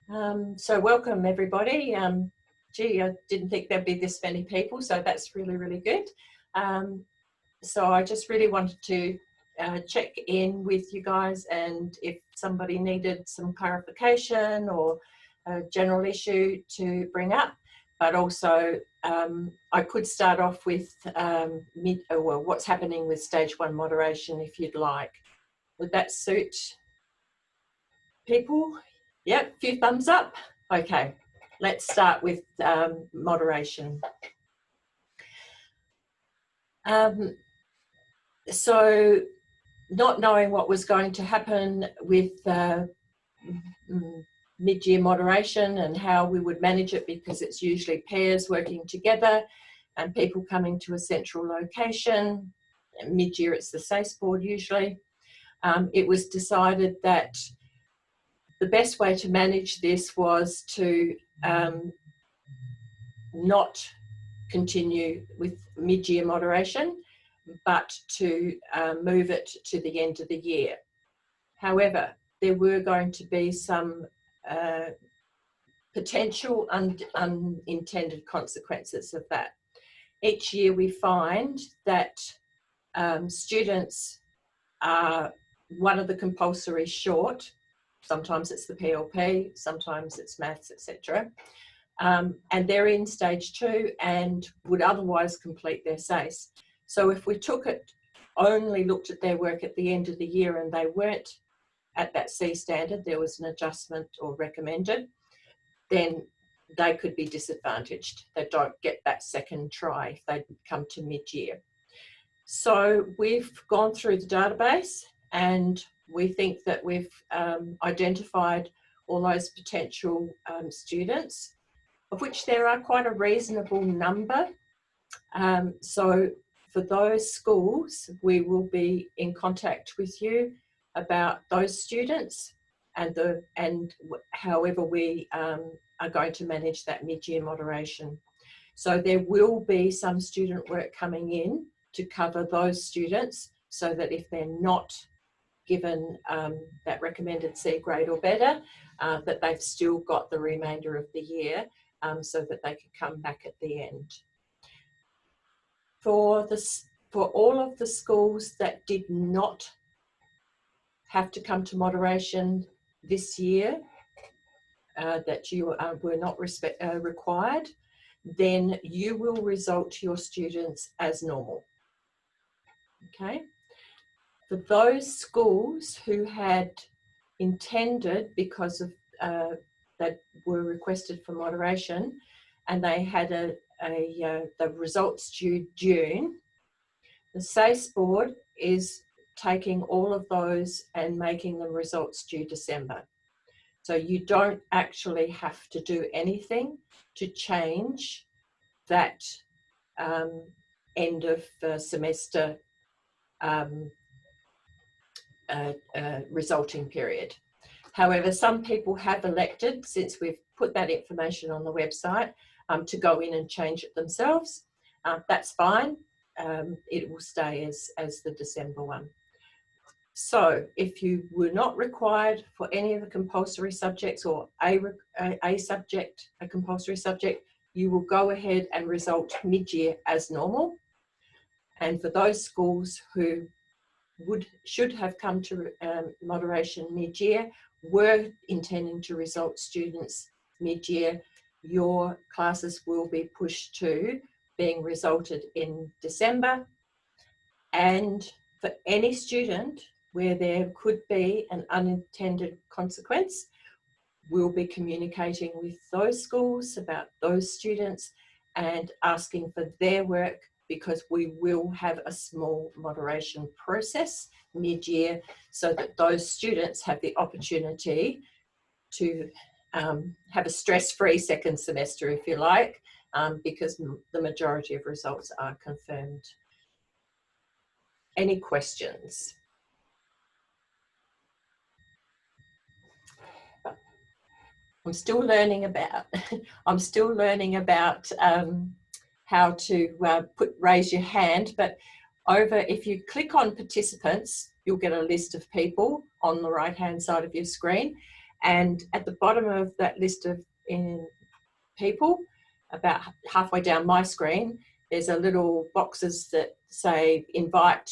So welcome everybody. Gee, I didn't think there'd be this many people, so that's really, really good. So I just really wanted to check in with you guys, and if somebody needed some clarification or a general issue to bring up, but also I could start off with what's happening with stage 1 moderation if you'd like. Would that suit people? Yep, few thumbs up. Okay, let's start with moderation. So not knowing what was going to happen with mid-year moderation and how we would manage it, because it's usually pairs working together and people coming to a central location. Mid-year it's the SACE board usually. It was decided that the best way to manage this was to not continue with mid-year moderation, but to move it to the end of the year. However, there were going to be some potential unintended consequences of that. Each year we find that students are one of the compulsory short. Sometimes it's the PLP, sometimes it's maths, etc. And they're in stage 2 and would otherwise complete their SACE. So if we only looked at their work at the end of the year and they weren't at that C standard, there was an adjustment or recommended, then they could be disadvantaged. They don't get that second try if they come to mid-year. So we've gone through the database and we think that we've identified all those potential students, of which there are quite a reasonable number. So for those schools, we will be in contact with you about those students and however we are going to manage that mid-year moderation. So there will be some student work coming in to cover those students, so that if they're not given that recommended C grade or better, that they've still got the remainder of the year, so that they can come back at the end. For all of the schools that did not have to come to moderation this year, that you were not required, then you will result your students as normal. Okay. For those schools who had intended, because of that were requested for moderation, and they had the results due June, the SACE board is taking all of those and making them results due December. So you don't actually have to do anything to change that end of semester resulting period. However, some people have elected, since we've put that information on the website, to go in and change it themselves. That's fine. It will stay as the December one. So if you were not required for any of the compulsory subjects, or a subject, a compulsory subject, you will go ahead and result mid-year as normal. And for those schools who should have come to moderation mid-year, were intending to result students mid-year, your classes will be pushed to being resulted in December. And for any student where there could be an unintended consequence, we'll be communicating with those schools about those students and asking for their work, because we will have a small moderation process mid-year, so that those students have the opportunity to have a stress-free second semester, if you like, because the majority of results are confirmed. Any questions? I'm still learning about how to raise your hand, but if you click on participants, you'll get a list of people on the right hand side of your screen, And at the bottom of that list of people, about halfway down my screen, there's a little boxes that say invite,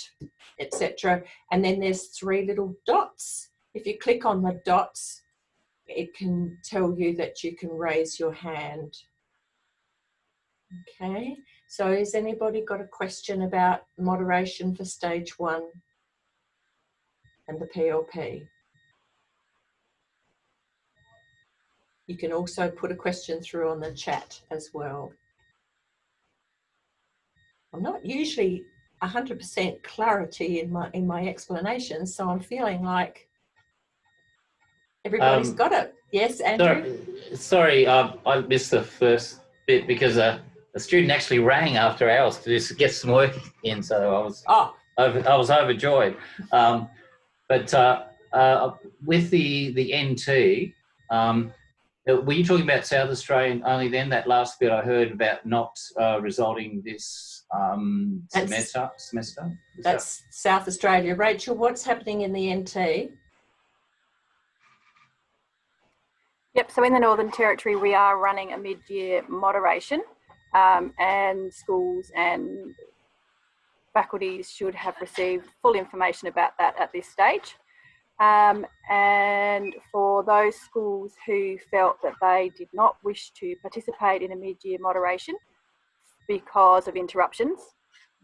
etc. And then there's 3 little dots. If you click on the dots, it can tell you that you can raise your hand. Okay, so has anybody got a question about moderation for stage 1 and the PLP? You can also put a question through on the chat as well. I'm not usually 100% clarity in my explanations, so I'm feeling like everybody's got it. Yes, Andrew? Sorry, I missed the first bit because a student actually rang after hours to just get some work in, so I was overjoyed. But with the NT, were you talking about South Australian only then? That last bit I heard about not resulting this semester? That's South Australia. Rachel, what's happening in the NT? Yep, so in the Northern Territory, we are running a mid-year moderation, and schools and faculties should have received full information about that at this stage. And for those schools who felt that they did not wish to participate in a mid-year moderation because of interruptions,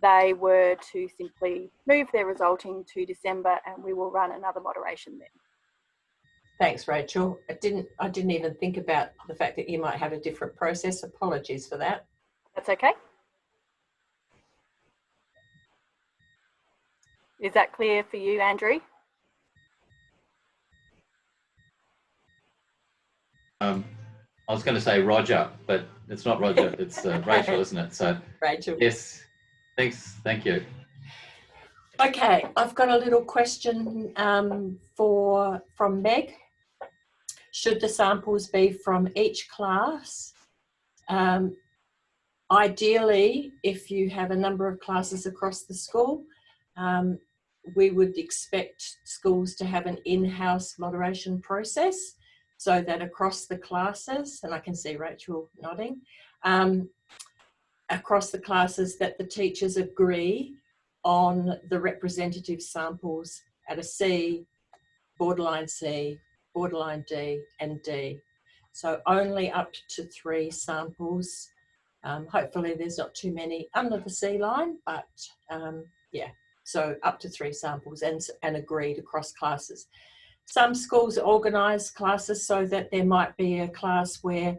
they were to simply move their resulting to December, and we will run another moderation then. Thanks, Rachel. I didn't even think about the fact that you might have a different process. Apologies for that. That's okay. Is that clear for you, Andrew? I was going to say Roger, but it's not Roger. It's Rachel, isn't it? So Rachel. Yes. Thanks. Thank you. Okay, I've got a little question from Meg. Should the samples be from each class? Ideally, if you have a number of classes across the school, we would expect schools to have an in-house moderation process so that across the classes, and I can see Rachel nodding, across the classes that the teachers agree on the representative samples at a C, borderline C, borderline D and D. So only up to 3 samples. Hopefully there's not too many under the C line, but yeah, so up to 3 samples and agreed across classes. Some schools organise classes so that there might be a class where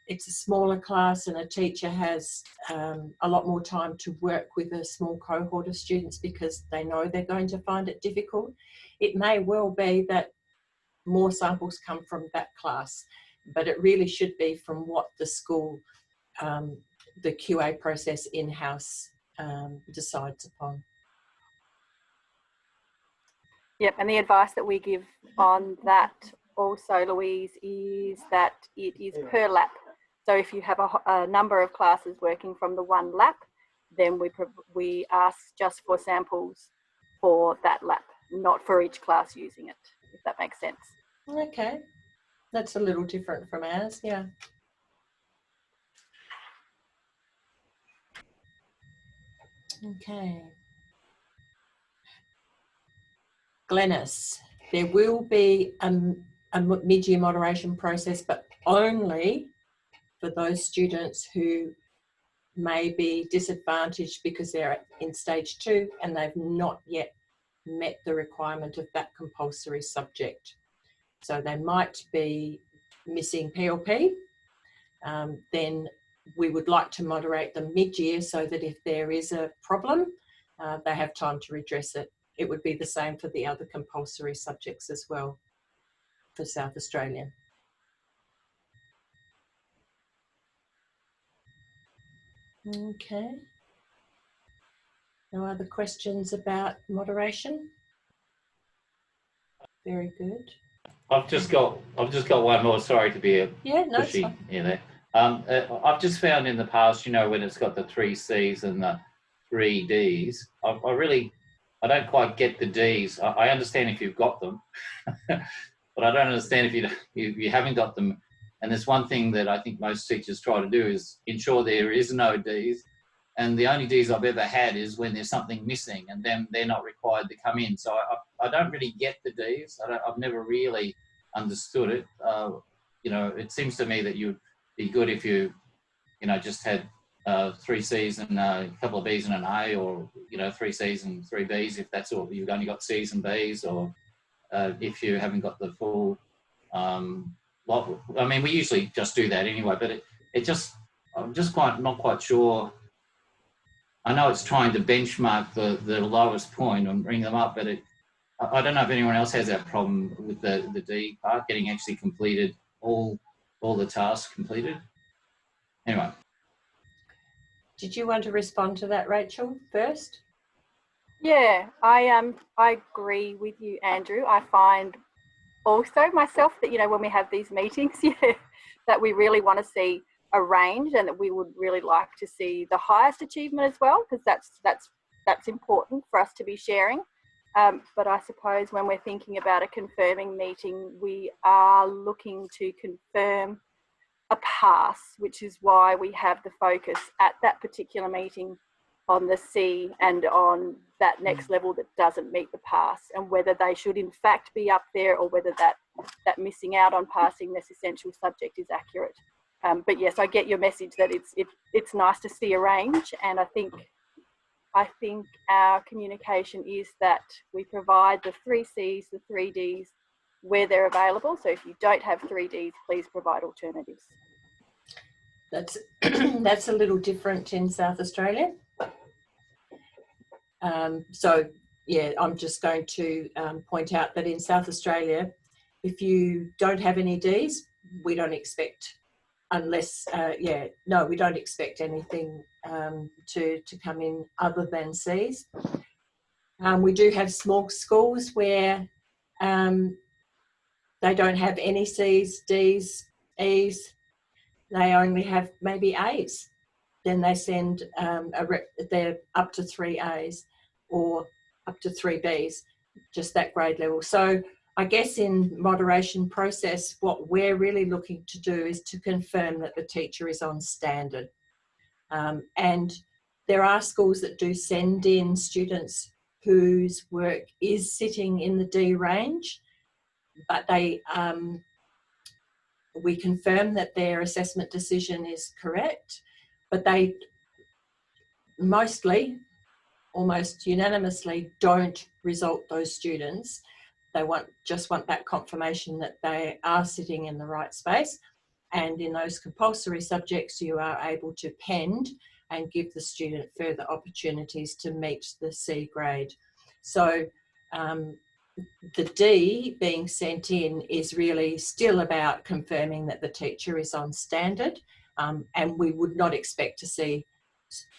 it's a smaller class and a teacher has a lot more time to work with a small cohort of students because they know they're going to find it difficult. It may well be that more samples come from that class, but it really should be from what the school, the QA process in-house decides upon. Yep, and the advice that we give on that also, Louise, is that it is per lap. So if you have a number of classes working from the one lap, then we ask just for samples for that lap, not for each class using it, if that makes sense. Okay, that's a little different from ours, yeah. Okay. Glenys, there will be a mid-year moderation process, but only for those students who may be disadvantaged because they're in stage 2 and they've not yet met the requirement of that compulsory subject. So they might be missing PLP. Then we would like to moderate them mid-year so that if there is a problem, they have time to redress it. It would be the same for the other compulsory subjects as well for South Australian. Okay. No other questions about moderation? Very good. I've just got one more. Sorry to be a pushy there. I've just found in the past, you know, when it's got the 3 Cs and the 3 Ds, I don't quite get the Ds. I understand if you've got them, but I don't understand if you haven't got them. And there's one thing that I think most teachers try to do is ensure there is no Ds. And the only Ds I've ever had is when there's something missing, and then they're not required to come in. So I don't really get the Ds. I've never really understood it. You know, it seems to me that you'd be good if you just had 3 Cs and a couple of Bs and an A, or 3 Cs and 3 Bs if that's all. You've only got Cs and Bs, or if you haven't got the full lot. I mean, we usually just do that anyway, but I'm just not quite sure. I know it's trying to benchmark the lowest point and bring them up, but I don't know if anyone else has that problem with the D part, getting actually completed, all the tasks completed. Anyway. Did you want to respond to that, Rachel, first? Yeah, I agree with you, Andrew. I find also myself that, when we have these meetings, that we really want to see a range, and that we would really like to see the highest achievement as well, because that's important for us to be sharing. But I suppose when we're thinking about a confirming meeting, we are looking to confirm a pass, which is why we have the focus at that particular meeting on the C and on that next level that doesn't meet the pass, and whether they should in fact be up there, or whether that missing out on passing this essential subject is accurate. But yes, I get your message that it's nice to see a range, and I think our communication is that we provide the 3 Cs, the 3 Ds where they're available. So if you don't have 3 Ds, please provide alternatives. That's a little different in South Australia. So yeah, I'm just going to point out that in South Australia, if you don't have any Ds, we don't expect, unless, we don't expect anything to come in other than Cs. We do have small schools where they don't have any Cs, Ds, Es. They only have maybe As. Then they send they're up to 3 As or up to 3 Bs, just that grade level. So I guess in moderation process, what we're really looking to do is to confirm that the teacher is on standard. And there are schools that do send in students whose work is sitting in the D range, but we confirm that their assessment decision is correct, but they mostly, almost unanimously, don't result those students. They just want that confirmation that they are sitting in the right space. And in those compulsory subjects, you are able to pend and give the student further opportunities to meet the C grade. So the D being sent in is really still about confirming that the teacher is on standard, and we would not expect to see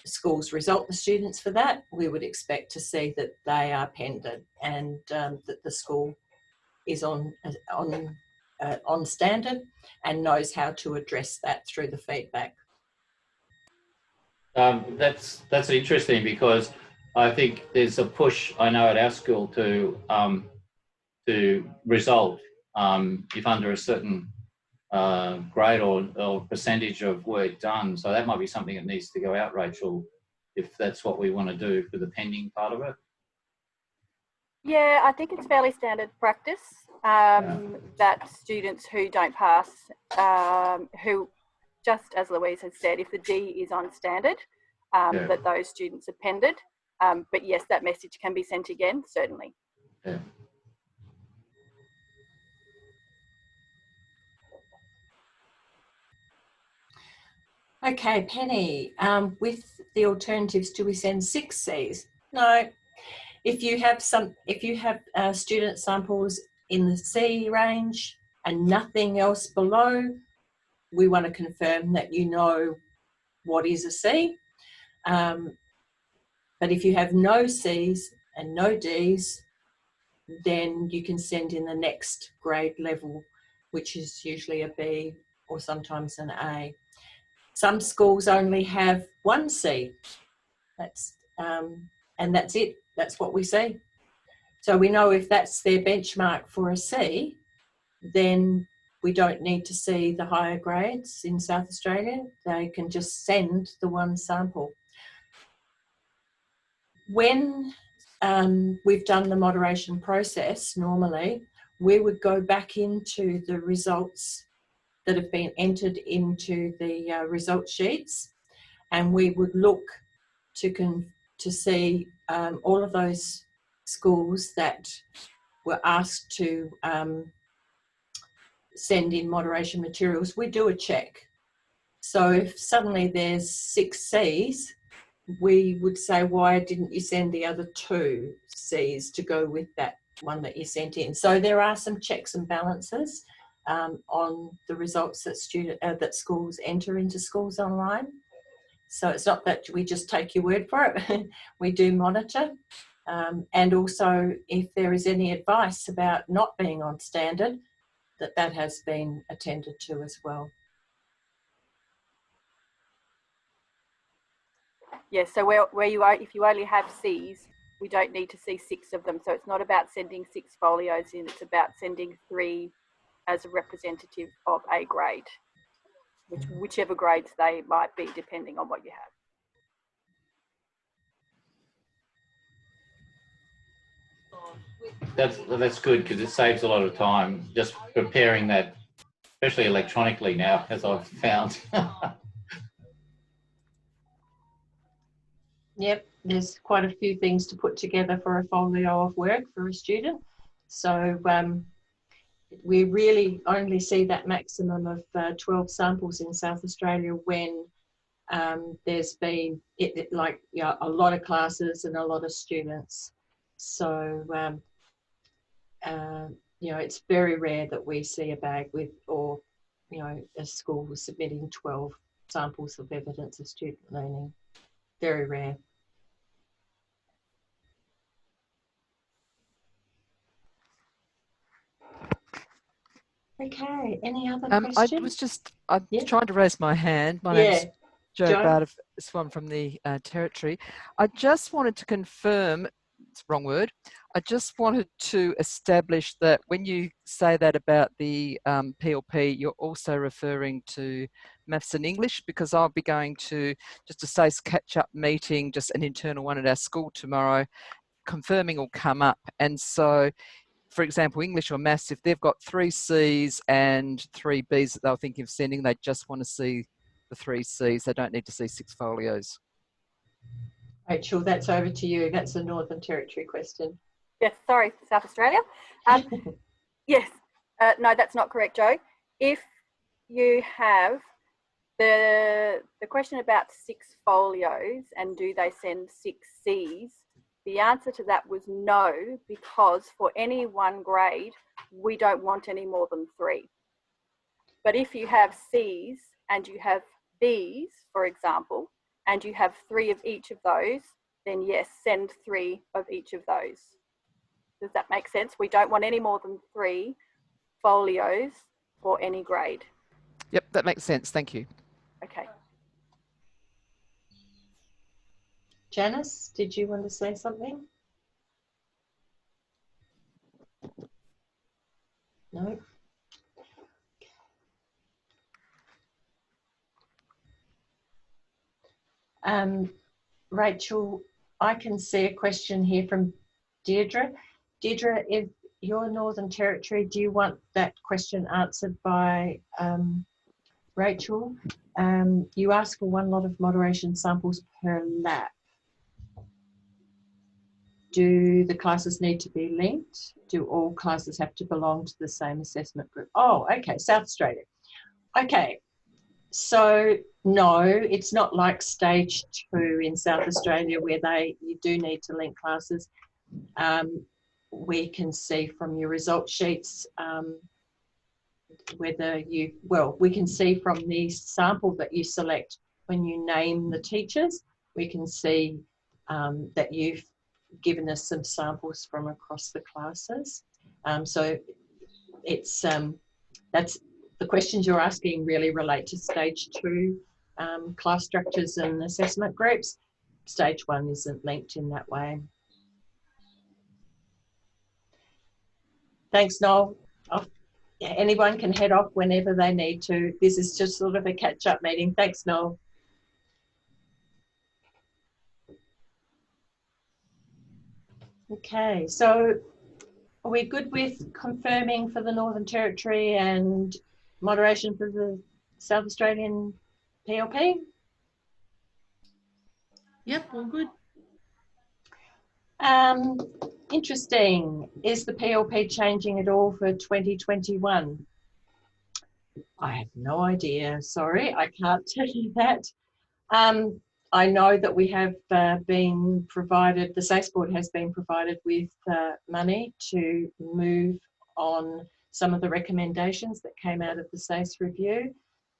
schools result the students for that. We would expect to see that they are pended, and that the school is on standard and knows how to address that through the feedback. That's interesting, because I think there's a push, I know, at our school to result if under a certain grade or percentage of work done. So that might be something that needs to go out, Rachel, if that's what we want to do for the pending part of it. Yeah, I think it's fairly standard practice that students who don't pass, who, just as Louise has said, if the D is on standard, that those students are pended. But yes, that message can be sent again, certainly. Yeah. Okay, Penny, with the alternatives, do we send 6 Cs? No. If you have student samples in the C range and nothing else below, we want to confirm that you know what is a C. But if you have no Cs and no Ds, then you can send in the next grade level, which is usually a B or sometimes an A. Some schools only have 1 C. And that's it. That's what we see. So we know if that's their benchmark for a C, then we don't need to see the higher grades in South Australia. They can just send the one sample. When we've done the moderation process, normally, we would go back into the results that have been entered into the result sheets, and we would look to see all of those schools that were asked to send in moderation materials. We do a check. So if suddenly there's 6 C's, we would say, why didn't you send the other 2 C's to go with that one that you sent in? So there are some checks and balances on the results that that schools enter into Schools Online. So it's not that we just take your word for it. We do monitor. And also, if there is any advice about not being on standard, that has been attended to as well. Yes, so where you are, if you only have C's, we don't need to see 6 of them. So it's not about sending 6 folios in, it's about sending 3 as a representative of a grade, whichever grades they might be, depending on what you That's good, because it saves a lot of time just preparing that, especially electronically now, as I've found. Yep, there's quite a few things to put together for a folio of work for a student. So we really only see that maximum of 12 samples in South Australia when there's been a lot of classes and a lot of students. So it's very rare that we see a bag with, or a school submitting 12 samples of evidence of student learning. Very rare. Okay, any other questions? I'm trying to raise my hand. My name's Jo Barter, Swan from the Territory. I just wanted to confirm, it's the wrong word, I just wanted to establish that when you say that about the PLP, you're also referring to maths and English, because I'll be going to just a SACE catch-up meeting, just an internal one at our school tomorrow. Confirming will come up, and so, for example, English or maths, if they've got 3 C's and 3 B's that they're thinking of sending, they just want to see the 3 C's. They don't need to see 6 folios. Rachel, that's over to you. That's a Northern Territory question. Yes, sorry, South Australia. Yes, no, that's not correct, Jo. If you have the question about 6 folios and do they send 6 C's, the answer to that was no, because for any one grade, we don't want any more than 3. But if you have C's and you have B's, for example, and you have 3 of each of those, then yes, send 3 of each of those. Does that make sense? We don't want any more than 3 folios for any grade. Yep, that makes sense. Thank you. Okay. Janice, did you want to say something? No. Rachel, I can see a question here from Deirdre. Deirdre, if you're Northern Territory, do you want that question answered by Rachel? You ask for 1 lot of moderation samples per lap. Do the classes need to be linked? Do all classes have to belong to the same assessment group? Oh, okay, South Australia. Okay, so no, it's not like stage 2 in South Australia where you do need to link classes. We can see from your result sheets we can see from the sample that you select when you name the teachers, we can see that you've given us some samples from across the classes. So it's that's the questions you're asking really relate to stage 2 class structures and assessment groups. Stage 1 isn't linked in that way. Thanks, Noel. yeah, anyone can head off whenever they need to. This is just sort of a catch-up meeting. Thanks, Noel. Okay, so are we good with confirming for the Northern Territory and moderation for the South Australian PLP? Yep, all good. Interesting. Is the PLP changing at all for 2021? I have no idea. Sorry, I can't tell you that. I know that we have been provided, the SACE board has been provided with money to move on some of the recommendations that came out of the SACE review,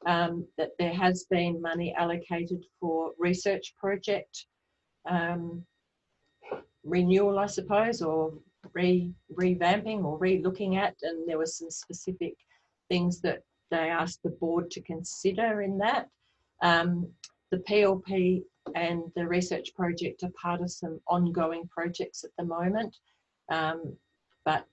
that there has been money allocated for research project renewal, I suppose, or revamping or re-looking at, and there were some specific things that they asked the board to consider in that. The PLP and the research project are part of some ongoing projects at the moment, but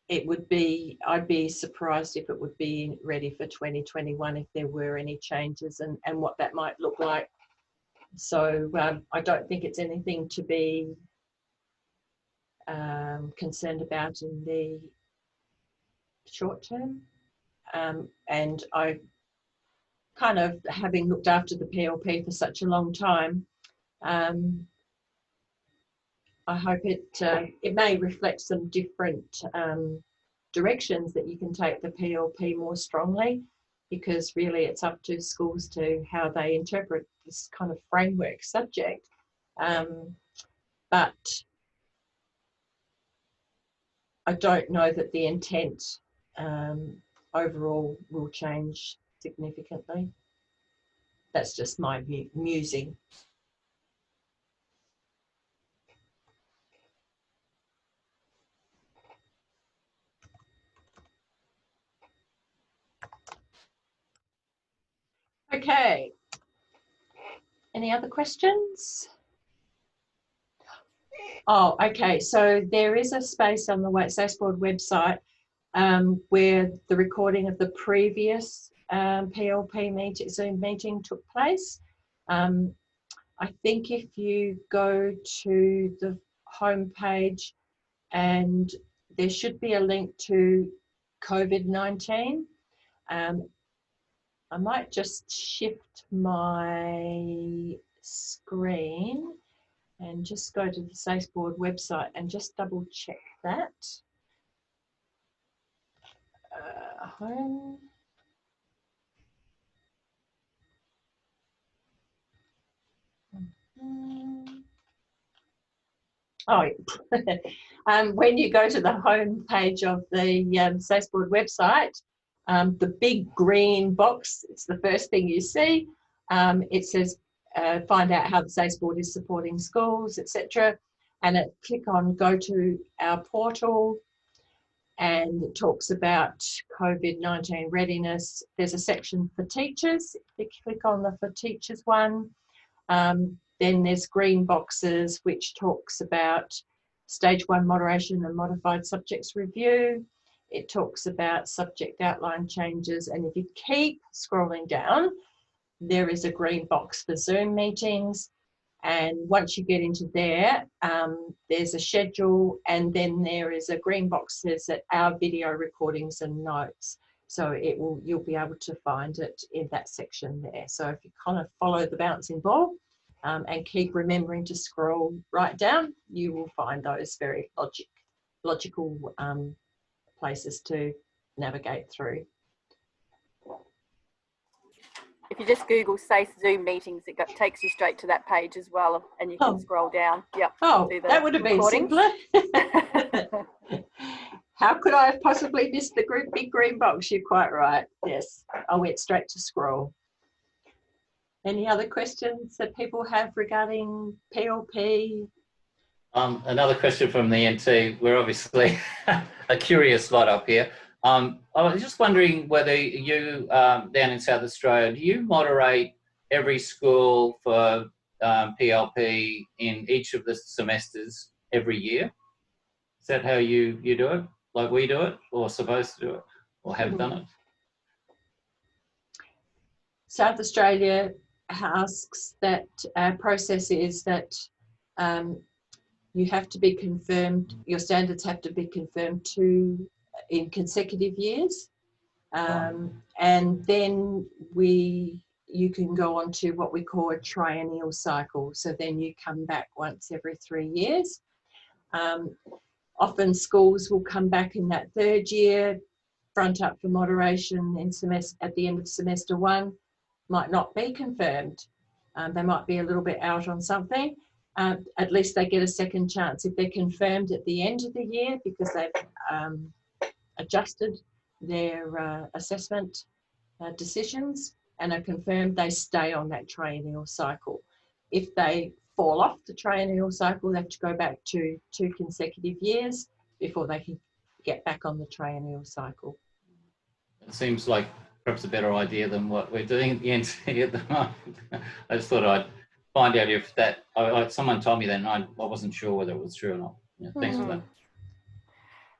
it would be, I'd be surprised if it would be ready for 2021 if there were any changes and what that might look like. So I don't think it's anything to be concerned about in the short term. And I kind of, having looked after the PLP for such a long time, I hope it may reflect some different directions that you can take the PLP more strongly, because really it's up to schools to how they interpret this kind of framework subject. But I don't know that the intent overall will change significantly. That's just my musing. Okay. Any other questions? Oh, okay. So there is a space on the SACE board website where the recording of the previous PLP Zoom meeting took place. I think if you go to the home page, and there should be a link to COVID-19. I might just shift my screen and just go to the SACE board website and just double check that. Home. Oh, when you go to the home page of the SACE board website, the big green box, it's the first thing you see. It says, find out how the SACE board is supporting schools, etc. And click on go to our portal, and it talks about COVID-19 readiness. There's a section for teachers. If you click on the for teachers one, then there's green boxes, which talks about stage 1 moderation and modified subjects review. It talks about subject outline changes. And if you keep scrolling down, there is a green box for Zoom meetings. And once you get into there, there's a schedule, and then there is a green box that says that our video recordings and notes. So you'll be able to find it in that section there. So if you kind of follow the bouncing ball and keep remembering to scroll right down, you will find those very logical places to navigate through. If you just Google SACE Zoom meetings, it takes you straight to that page as well, and you can scroll down. Yep. Oh, that would have been simpler. How could I have possibly missed the big green box? You're quite right. Yes, I went straight to scroll. Any other questions that people have regarding PLP? Another question from the NT. We're obviously a curious lot up here. I was just wondering whether you, down in South Australia, do you moderate every school for PLP in each of the semesters every year? Is that how you do it? like we do it, or supposed to do it, or have done it? South Australia asks that our process is that you have to be confirmed, your standards have to be confirmed in consecutive years. And then you can go on to what we call a triennial cycle. So then you come back once every 3 years. Often schools will come back in that 3rd year, front up for moderation at the end of semester 1, might not be confirmed. They might be a little bit out on something. At least they get a second chance. If they're confirmed at the end of the year because they've adjusted their assessment decisions and are confirmed, they stay on that triennial cycle. If they fall off the triennial cycle, they have to go back to 2 consecutive years before they can get back on the triennial cycle. It seems like perhaps a better idea than what we're doing at the NT at the moment. I just thought I'd find out if that, someone told me that and I wasn't sure whether it was true or not. Yeah, thanks for that.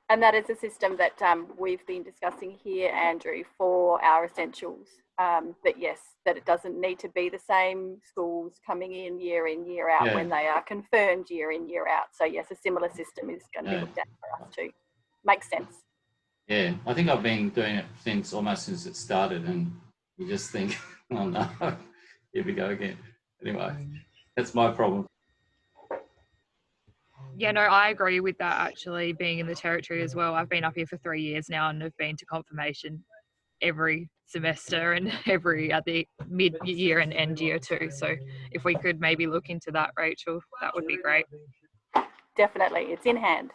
And that is a system that we've been discussing here, Andrew, for our essentials. That yes, that it doesn't need to be the same schools coming in, year out, when they are confirmed year in, year out. So yes, a similar system is going to be looked at for us too. Makes sense. Yeah, I think I've been doing it almost since it started, and you just think, oh no, here we go again. Anyway, that's my problem. Yeah, no, I agree with that, actually, being in the Territory as well. I've been up here for 3 years now and have been to confirmation every semester and at the mid-year and end year too. So if we could maybe look into that, Rachel, that would be great. Definitely, it's in hand.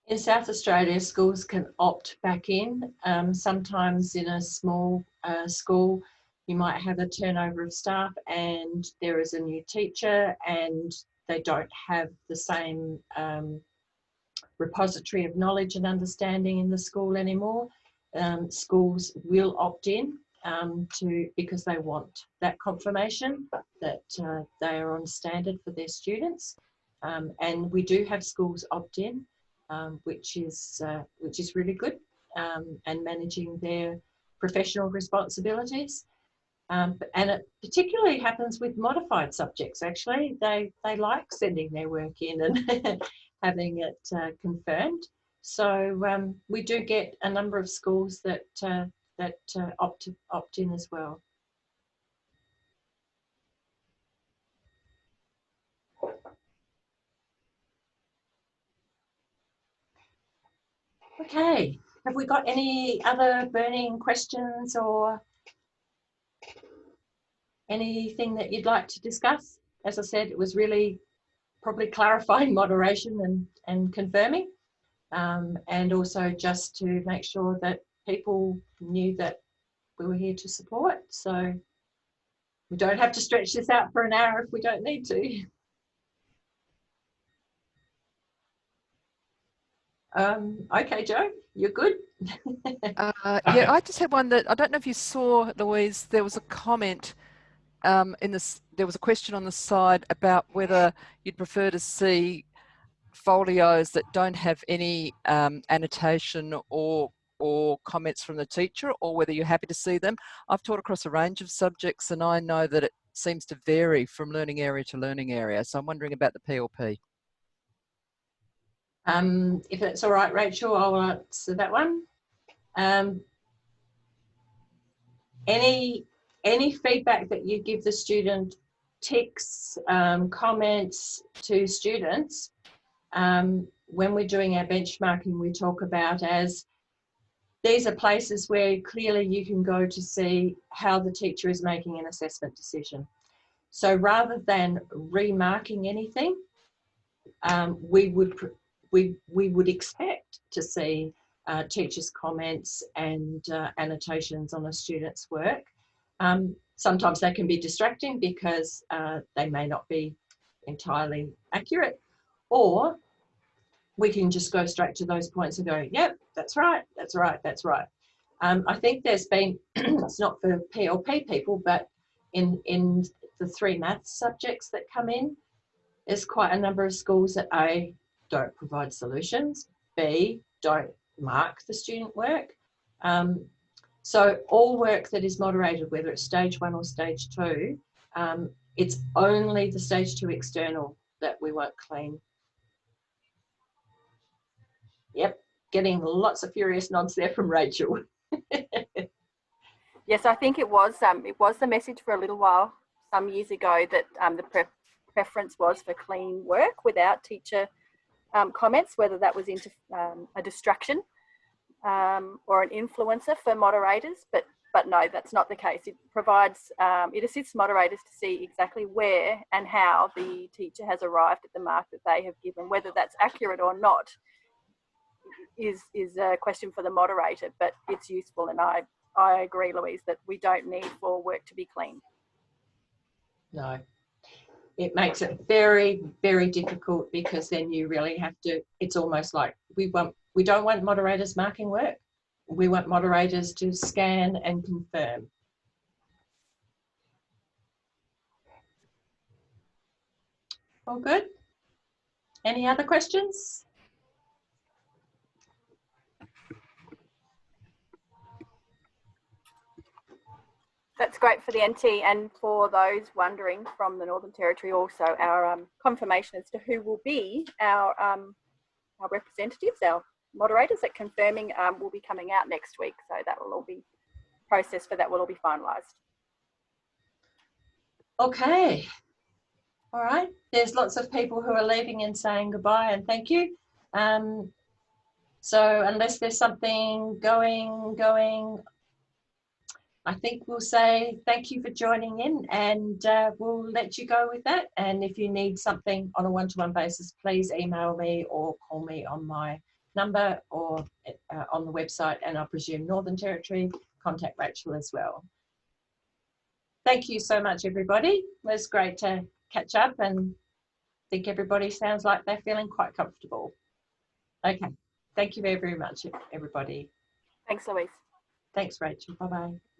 In South Australia, schools can opt back in. Sometimes in a small school, you might have a turnover of staff and there is a new teacher and they don't have the same repository of knowledge and understanding in the school anymore. Schools will opt in because they want that confirmation that they are on standard for their students. And we do have schools opt in, which is really good, and managing their professional responsibilities. And it particularly happens with modified subjects, actually. They like sending their work in and having it confirmed. So we do get a number of schools that opt in as well. Okay, have we got any other burning questions or anything that you'd like to discuss? As I said, it was really probably clarifying moderation and confirming, and also just to make sure that people knew that we were here to support. So we don't have to stretch this out for an hour if we don't need to. Okay, Jo, you're good? Yeah, I just had one that, I don't know if you saw, Louise, there was a comment there was a question on the side about whether you'd prefer to see folios that don't have any annotation or comments from the teacher, or whether you're happy to see them. I've taught across a range of subjects and I know that it seems to vary from learning area to learning area. So I'm wondering about the PLP. If it's all right, Rachel, I'll answer that one. Any feedback that you give the student, ticks, comments to students, when we're doing our benchmarking, we talk about as these are places where clearly you can go to see how the teacher is making an assessment decision. So rather than remarking anything, we would expect to see teachers' comments and annotations on a student's work. Sometimes they can be distracting because they may not be entirely accurate, or we can just go straight to those points and go, yep, that's right, that's right, that's right. I think there's been, it's not for PLP people, but in the 3 maths subjects that come in, there's quite a number of schools that A, don't provide solutions, B, don't mark the student work. So all work that is moderated, whether it's stage 1 or stage 2, it's only the stage 2 external that we won't clean. Yep, getting lots of furious nods there from Rachel. Yes, I think it was the message for a little while, some years ago, that the preference was for clean work without teacher comments, whether that was into a distraction or an influencer for moderators, but no, that's not the case. It provides, it assists moderators to see exactly where and how the teacher has arrived at the mark that they have given. Whether that's accurate or not is a question for the moderator, but it's useful, and I agree, Louise, that we don't need for work to be clean. No, it makes it very, very difficult, because then you really have to, it's almost like we don't want moderators marking work. We want moderators to scan and confirm. All good? Any other questions? That's great for the NT, and for those wondering from the Northern Territory also, our confirmation as to who will be our representatives, our moderators at confirming will be coming out next week. So that will all be, process for that will all be finalised. Okay. All right. There's lots of people who are leaving and saying goodbye and thank you. So unless there's something going, I think we'll say thank you for joining in, and we'll let you go with that. And if you need something on a one-to-one basis, please email me or call me on my number or on the website, and I presume Northern Territory, contact Rachel as well. Thank you so much, everybody. It was great to catch up, and I think everybody sounds like they're feeling quite comfortable. Okay. Thank you very, very much, everybody. Thanks, Louise. Thanks, Rachel. Bye-bye.